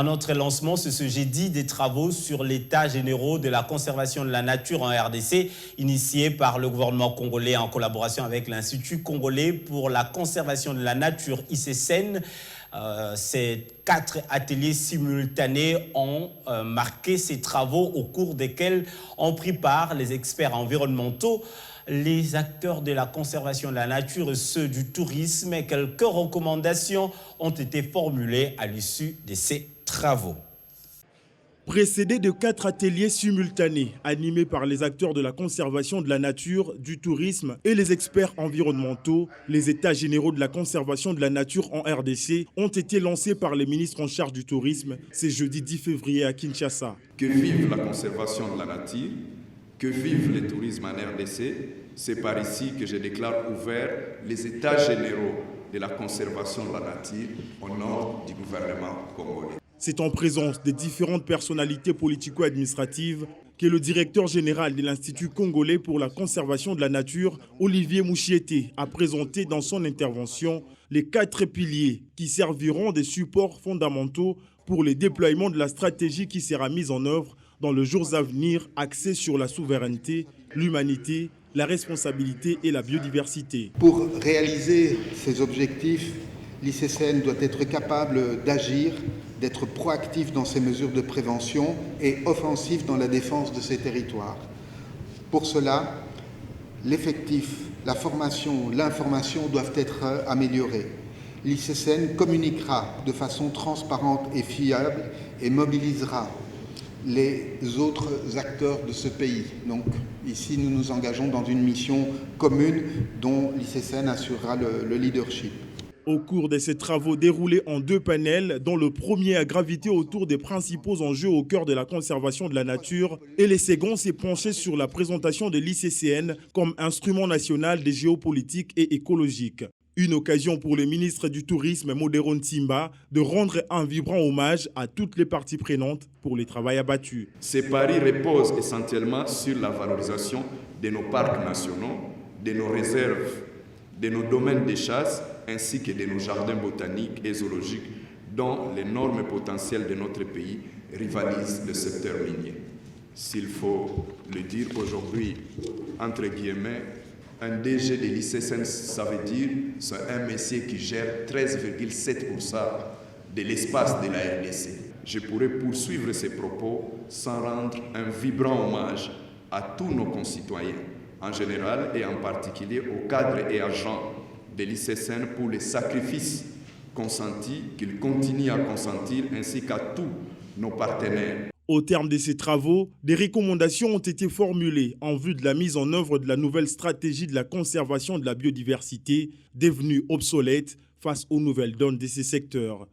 Un autre lancement, c'est ce jeudi des travaux sur l'état généraux de la conservation de la nature en RDC, initié par le gouvernement congolais en collaboration avec l'Institut congolais pour la conservation de la nature, ICCN. Ces 4 ateliers simultanés ont marqué ces travaux au cours desquels ont pris part les experts environnementaux, les acteurs de la conservation de la nature et ceux du tourisme. Quelques recommandations ont été formulées à l'issue de ces travaux. Précédé de 4 ateliers simultanés animés par les acteurs de la conservation de la nature, du tourisme et les experts environnementaux, les états généraux de la conservation de la nature en RDC ont été lancés par les ministres en charge du tourisme ce jeudi 10 février à Kinshasa. Que vive la conservation de la nature, que vive le tourisme en RDC, c'est par ici que je déclare ouvert les états généraux de la conservation de la nature au nom du gouvernement congolais. C'est en présence des différentes personnalités politico-administratives que le directeur général de l'Institut congolais pour la conservation de la nature, Olivier Mouchiete, a présenté dans son intervention les 4 piliers qui serviront de supports fondamentaux pour le déploiement de la stratégie qui sera mise en œuvre dans les jours à venir, axée sur la souveraineté, l'humanité, la responsabilité et la biodiversité. Pour réaliser ces objectifs, l'ICCN doit être capable d'agir, d'être proactif dans ses mesures de prévention et offensif dans la défense de ses territoires. Pour cela, l'effectif, la formation, l'information doivent être améliorés. L'ICCN communiquera de façon transparente et fiable et mobilisera les autres acteurs de ce pays. Donc ici, nous nous engageons dans une mission commune dont l'ICCN assurera le leadership. Au cours de ces travaux déroulés en 2 panels, dont le premier a gravité autour des principaux enjeux au cœur de la conservation de la nature et le second s'est penché sur la présentation de l'ICCN comme instrument national de géopolitique et écologique. Une occasion pour le ministre du Tourisme, Modero Ntimba, de rendre un vibrant hommage à toutes les parties prenantes pour le travail abattu. Ces paris reposent essentiellement sur la valorisation de nos parcs nationaux, de nos réserves, de nos domaines de chasse, ainsi que de nos jardins botaniques et zoologiques, dont l'énorme potentiel de notre pays rivalise le secteur minier. S'il faut le dire aujourd'hui, entre guillemets, un DG de l'ICCN, ça veut dire c'est un monsieur qui gère 13,7% de l'espace de la RDC. Je pourrais poursuivre ces propos sans rendre un vibrant hommage à tous nos concitoyens, en général et en particulier aux cadres et agents de l'ICCN pour les sacrifices consentis, qu'ils continuent à consentir, ainsi qu'à tous nos partenaires. Au terme de ces travaux, des recommandations ont été formulées en vue de la mise en œuvre de la nouvelle stratégie de la conservation de la biodiversité, devenue obsolète face aux nouvelles donnes de ces secteurs.